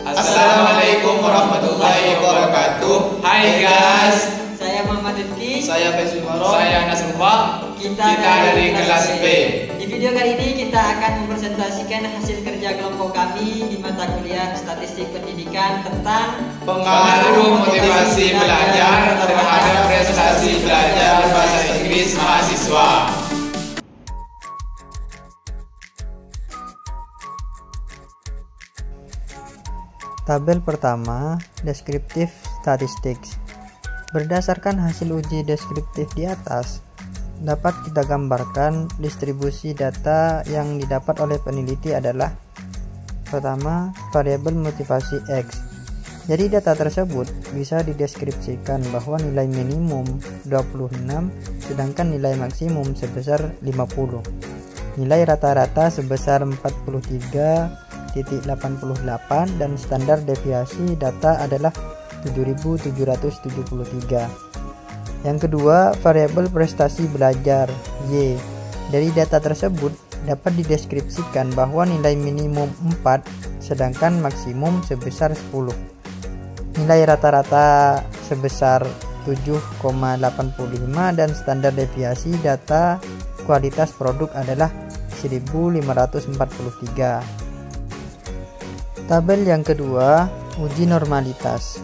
Assalamualaikum warahmatullahi wabarakatuh. Hai guys, saya Muhammad Rifki. saya Faisal Maro. Saya Nasrullah. Kita dari kelas B. Di video kali ini kita akan mempresentasikan hasil kerja kelompok kami di mata kuliah Statistik Pendidikan tentang Pengaruh motivasi belajar terhadap prestasi belajar bahasa Inggris mahasiswa. Tabel pertama, Descriptive Statistics. Berdasarkan hasil uji deskriptif di atas, dapat kita gambarkan distribusi data yang didapat oleh peneliti adalah: pertama, variabel motivasi X. Jadi data tersebut bisa dideskripsikan bahwa nilai minimum 26 sedangkan nilai maksimum sebesar 50. Nilai rata-rata sebesar 43.88 dan standar deviasi data adalah 7.773. Yang kedua, variabel prestasi belajar Y. Dari data tersebut dapat dideskripsikan bahwa nilai minimum 4 sedangkan maksimum sebesar 10. Nilai rata-rata sebesar 7,85 dan standar deviasi data kualitas produk adalah 1543. Tabel yang kedua, uji normalitas.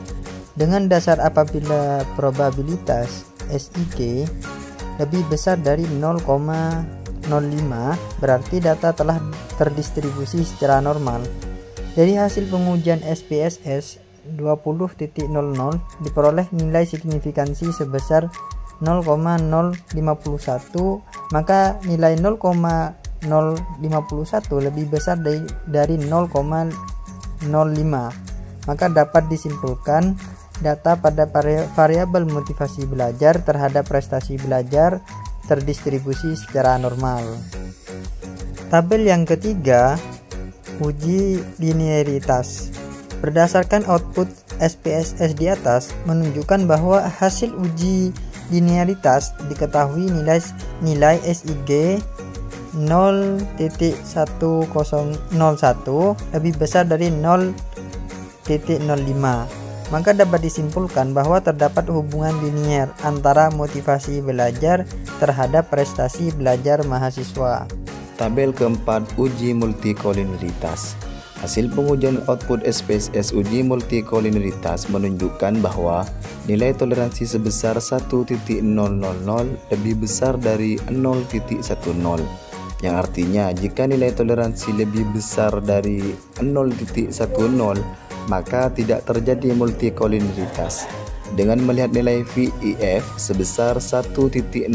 Dengan dasar apabila probabilitas SIG lebih besar dari 0,05 berarti data telah terdistribusi secara normal. Dari hasil pengujian SPSS 20.00 diperoleh nilai signifikansi sebesar 0,051, maka nilai 0,051 lebih besar dari 0,05, maka dapat disimpulkan data pada variabel motivasi belajar terhadap prestasi belajar terdistribusi secara normal. Tabel yang ketiga, uji linearitas. Berdasarkan output SPSS di atas menunjukkan bahwa hasil uji linearitas diketahui nilai SIG 0.1001 lebih besar dari 0.05, maka dapat disimpulkan bahwa terdapat hubungan linier antara motivasi belajar terhadap prestasi belajar mahasiswa. Tabel keempat, uji multikolinialitas. Hasil pengujian output SPSS uji multikolinialitas menunjukkan bahwa nilai toleransi sebesar 1.000 lebih besar dari 0.10, yang artinya jika nilai toleransi lebih besar dari 0.10 maka tidak terjadi multikolinialitas. Dengan melihat nilai VIF sebesar 1.000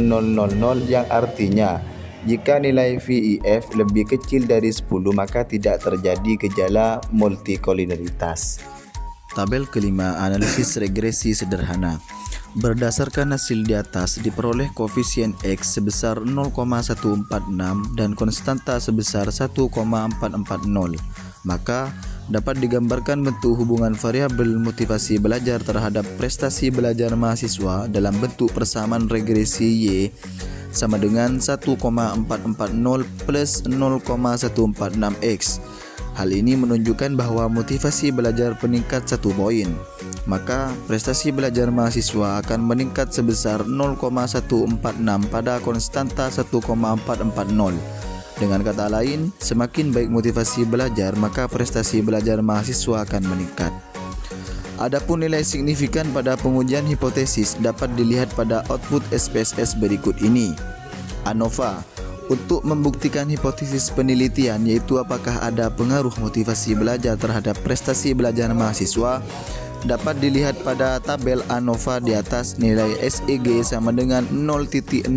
yang artinya jika nilai VIF lebih kecil dari 10 maka tidak terjadi gejala multikolinialitas. Tabel kelima, analisis regresi sederhana. Berdasarkan hasil di atas diperoleh koefisien X sebesar 0,146 dan konstanta sebesar 1,440. Maka dapat digambarkan bentuk hubungan variabel motivasi belajar terhadap prestasi belajar mahasiswa dalam bentuk persamaan regresi Y sama dengan 1,440 plus 0,146x. Hal ini menunjukkan bahwa motivasi belajar meningkat 1 poin, maka prestasi belajar mahasiswa akan meningkat sebesar 0,146 pada konstanta 1,440. Dengan kata lain, semakin baik motivasi belajar, maka prestasi belajar mahasiswa akan meningkat. Adapun nilai signifikan pada pengujian hipotesis dapat dilihat pada output SPSS berikut ini. ANOVA untuk membuktikan hipotesis penelitian yaitu apakah ada pengaruh motivasi belajar terhadap prestasi belajar mahasiswa dapat dilihat pada tabel ANOVA di atas. Nilai SEG sama dengan 0.000,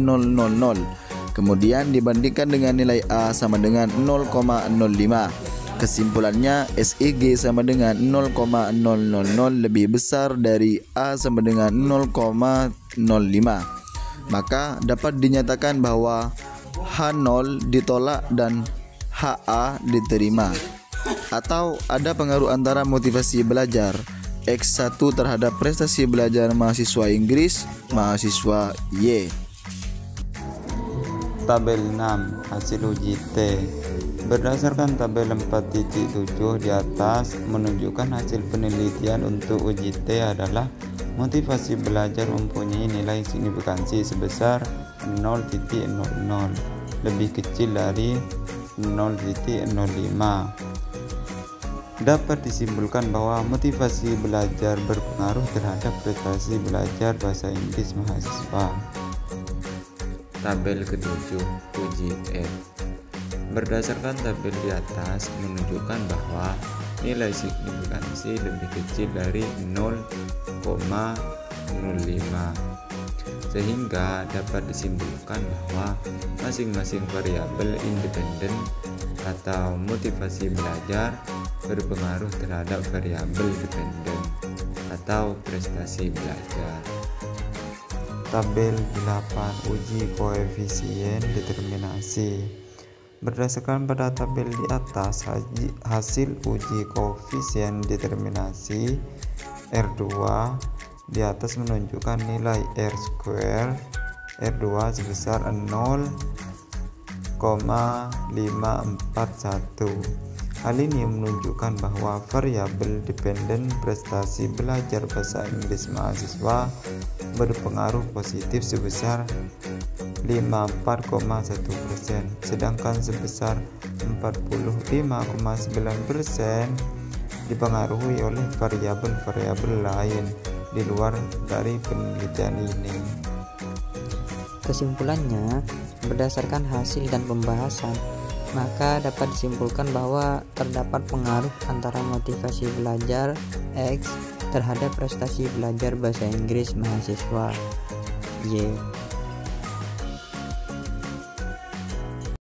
kemudian dibandingkan dengan nilai A sama dengan 0,05. Kesimpulannya, SEG sama dengan 0,000 lebih besar dari A sama dengan 0,05. Maka dapat dinyatakan bahwa H0 ditolak dan HA diterima. Atau ada pengaruh antara motivasi belajar X1 terhadap prestasi belajar mahasiswa Inggris mahasiswa Y. Tabel 6, hasil uji T. Berdasarkan tabel 4.7 di atas menunjukkan hasil penelitian untuk uji T adalah motivasi belajar mempunyai nilai signifikansi sebesar 0.00, lebih kecil dari 0.05. Dapat disimpulkan bahwa motivasi belajar berpengaruh terhadap prestasi belajar bahasa Inggris mahasiswa. Tabel ke-7 uji F. Berdasarkan tabel di atas menunjukkan bahwa nilai signifikansi lebih kecil dari 0,05, sehingga dapat disimpulkan bahwa masing-masing variabel independen atau motivasi belajar berpengaruh terhadap variabel dependen atau prestasi belajar. Tabel 8 uji koefisien determinasi. Berdasarkan pada tabel di atas, hasil uji koefisien determinasi R2 di atas menunjukkan nilai R2 sebesar 0,541. Hal ini menunjukkan bahwa variabel dependen prestasi belajar bahasa Inggris mahasiswa berpengaruh positif sebesar 54,1%, sedangkan sebesar 45,9% dipengaruhi oleh variabel-variabel lain di luar dari penelitian ini. Kesimpulannya, berdasarkan hasil dan pembahasan, maka dapat disimpulkan bahwa terdapat pengaruh antara motivasi belajar X terhadap prestasi belajar bahasa Inggris mahasiswa Y.